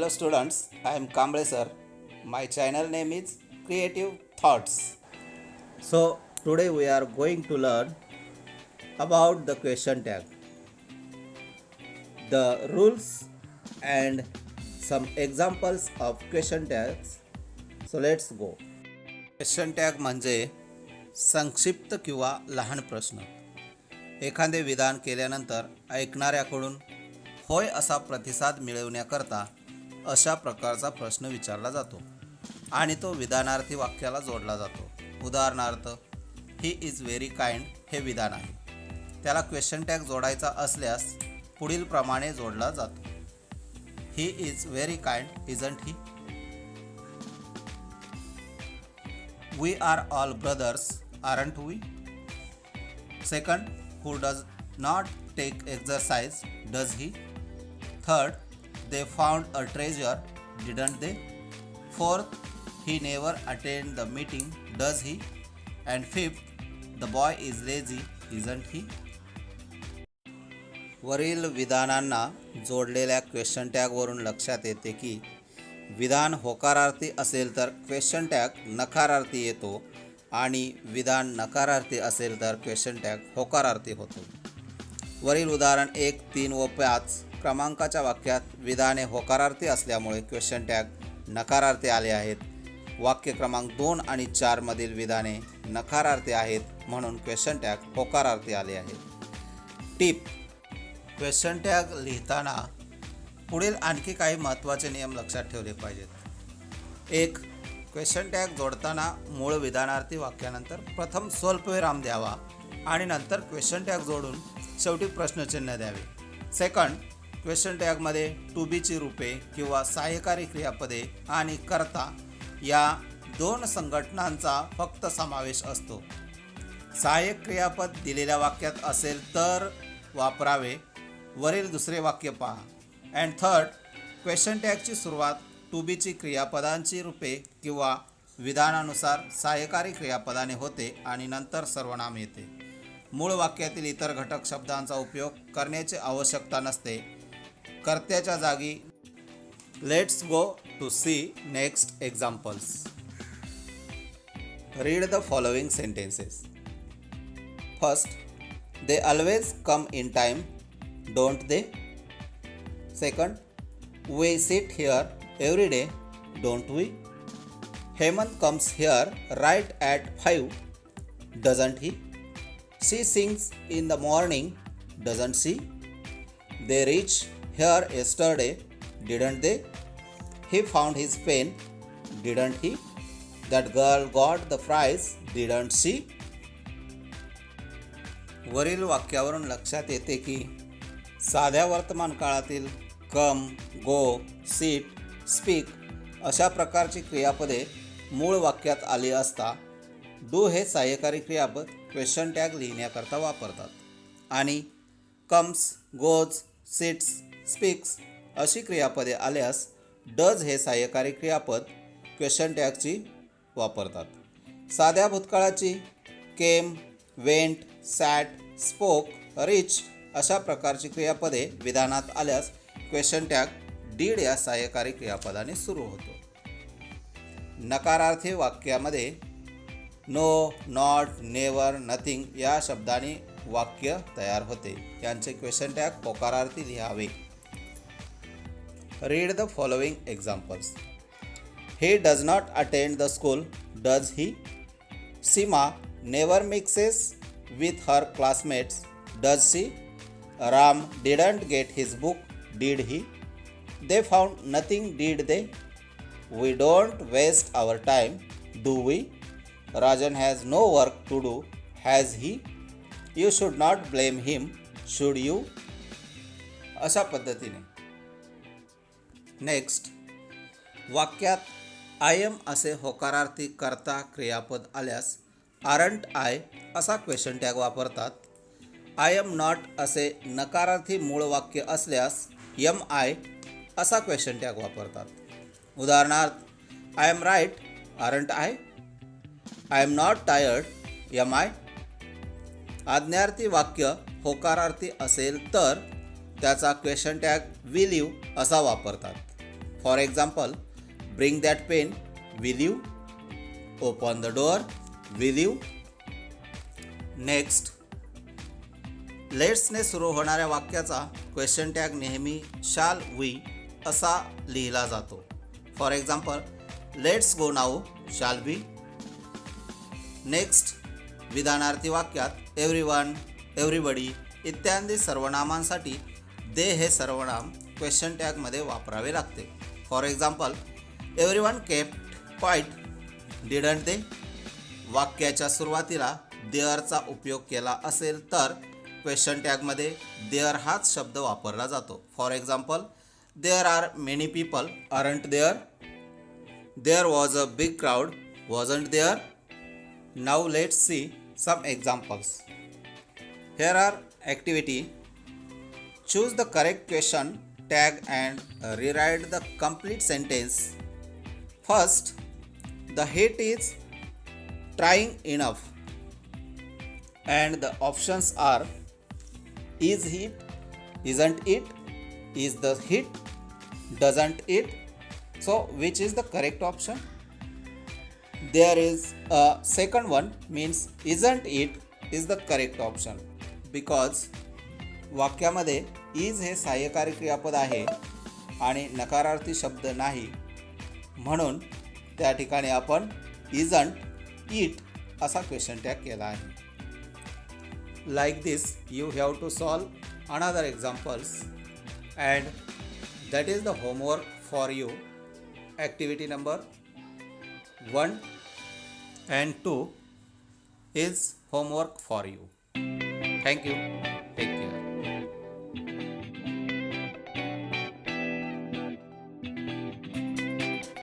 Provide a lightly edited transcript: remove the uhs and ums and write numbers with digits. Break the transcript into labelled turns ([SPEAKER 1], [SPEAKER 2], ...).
[SPEAKER 1] Hello students, I am Kamble sir. My channel name is Creative Thoughts. So today we are going to learn about the question tag, the rules and some examples of question tags. So let's go. Question tag म्हणजे संक्षिप्त किंवा लहान प्रश्न. एखादे विधान केल्यानंतर ऐकणाऱ्याकडून होय असा प्रतिसाद मिळवण्याकरता अशा प्रकारचा प्रश्न विचारला जातो आणि तो विधानार्थी वाक्याला जोडला जातो. उदाहरणार्थ, ही इज व्हेरी काइंड हे विधान आहे. त्याला क्वेश्चन टॅग जोडायचा असल्यास पुढील प्रमाणे जोडला जातो. He is very kind isn't he. We are all brothers, aren't we? Second, who does not take exercise, does he? Third, they found a treasure, didn't they? Fourth, he never attended the meeting, does he? And fifth, the boy is lazy, isn't he? वरील विधानांना जोडलेल्या question टॅगवरून लक्षात येते की विधान होकारार्थी असेल तर question tag नकारार्थी येतो आणि विधान नकारार्थी असेल तर क्वेश्चन टॅग होकारार्थी होतो. वरील उदाहरण 1, 3 व 5 क्रमांकाच्या वाक्यात विधाने होकारार्थी असल्यामुळे क्वेश्चन टॅग नकारार्थी आले आहेत. वाक्य क्रमांक 2 आणि 4 मधील विधाने नकारार्थी आहेत म्हणून क्वेश्चन टॅग होकारार्थी आले आहेत. टिप: क्वेश्चन टॅग लिहिताना पुढील आणखी काही महत्त्वाचे नियम लक्षात ठेवले पाहिजेत. 1. क्वेश्चन टॅग जोडताना मूळ विधानार्थी वाक्यानंतर प्रथम स्वल्पविराम द्यावा आणि नंतर क्वेश्चन टॅग जोडून शेवटी प्रश्नचिन्ह द्यावे. सेकंड, क्वेश्चन टॅगमध्ये टू बीची रूपे किंवा सहाय्यकारी क्रियापदे आणि कर्ता या दोन संघटनांचा फक्त समावेश असतो. सहाय्यक क्रियापद दिलेल्या वाक्यात असेल तर वापरावे. वरील दुसरे वाक्य पहा. अँड थर्ड, क्वेश्चन टॅगची सुरुवात टू बीची क्रियापदांची रूपे किंवा विधानानुसार सहाय्यकारी क्रियापदाने होते आणि नंतर सर्वनाम येते. मूळ वाक्यातील इतर घटक शब्दांचा उपयोग करण्याची आवश्यकता नसते. कर्त्याच्या जागी. Let's go to see next examples. Read the following sentences. First, they always come in time, don't they? Second, we sit here every day, don't we? Hemant comes here right at 5, doesn't he? She sings in the morning, doesn't she? They reached here yesterday, didn't they? He found his pen, didn't he? That girl got the prize, didn't she? वरील वाक्यावरून लक्षात येते की साध्या वर्तमान काळातील कम, गो, seat, speak अशा प्रकारची क्रियापदे मूळ वाक्यात आली असता डू हे सहाय्यकारी क्रियापद क्वेश्चन टॅग लिहिण्याकरता वापरतात आणि कम्स, गोज, सिट्स, स्पीक्स अशी क्रियापदे आल्यास डज हे सहाय्यकारी क्रियापद क्वेश्चन टॅगची वापरतात. साध्या भूतकाळाची केम, वेंट, सॅट, स्पोक, रिच अशा प्रकारची क्रियापदे विधानात आल्यास क्वेश्चन टॅग डीड या सहाय्यकारी क्रियापदाने सुरू होतो. नकारार्थी वाक्यामध्ये नो, नॉट, नेवर, नथिंग या शब्दांनी वाक्य तयार होते. यांचे क्वेश्चन टॅग होकारार्थी लिहावे. Read the following examples. He does not attend the school, does he? Seema never mixes with her classmates, does she? Ram didn't get his book, did he? They found nothing, did they? We don't waste our time, do we? Rajan has no work to do, has he? You should not blame him, should you? अशा पद्धतीने. Next, वाक्यात I am असे होकारार्थी कर्ता क्रियापद आल्यास aren't I असा question tag वापरतात. आय एम नॉट असे नकारार्थी मूळ वाक्य असल्यास एम आय असा क्वेश्चन टॅग वापरतात. उदाहरणार्थ, I am right, aren't I? I am not tired, am I? आज्ञार्थी वाक्य होकारार्थी असेल तर त्याचा क्वेश्चन टॅग विल यू असा वापरतात. For example, bring that pen, will you? Open the door, will you? Next, लेट्सने सुरू होणाऱ्या वाक्याचा क्वेश्चन टॅग नेहमी शाल वी असा लिहिला जातो. For example, let's go now shall we. Next, विधानार्थी वाक्यात एव्हरीवन, एव्हरीबडी इत्यादी सर्वनामांसाठी दे हे सर्वनाम क्वेश्चन टॅगमध्ये वापरावे लागते. For example, everyone kept quiet, didn't they. वाक्याच्या सुरुवातीला देअरचा उपयोग केला असेल तर क्वेश्चन टॅगमध्ये देअर हाच शब्द वापरला जातो. For example, there are many people, aren't there. There was a big crowd, wasn't there. Now let's see some examples. Here are activity. Choose the correct question tag and rewrite the complete sentence. First, the heat is trying enough, and the options are is heat, isn't it, is the heat, doesn't it. So which is the correct option? There is a second one, means isn't it is the correct option, because वाक्यामध्ये is हे सहाय्यकारी क्रियापद आहे आणि नकारार्थी शब्द नाही, म्हणून त्या ठिकाणी आपण इजंट इट असा क्वेश्चन टॅग केला आहे. Like this you have to solve another examples and that is the homework for you. Activity number 1 and 2 is homework for you. Thank you.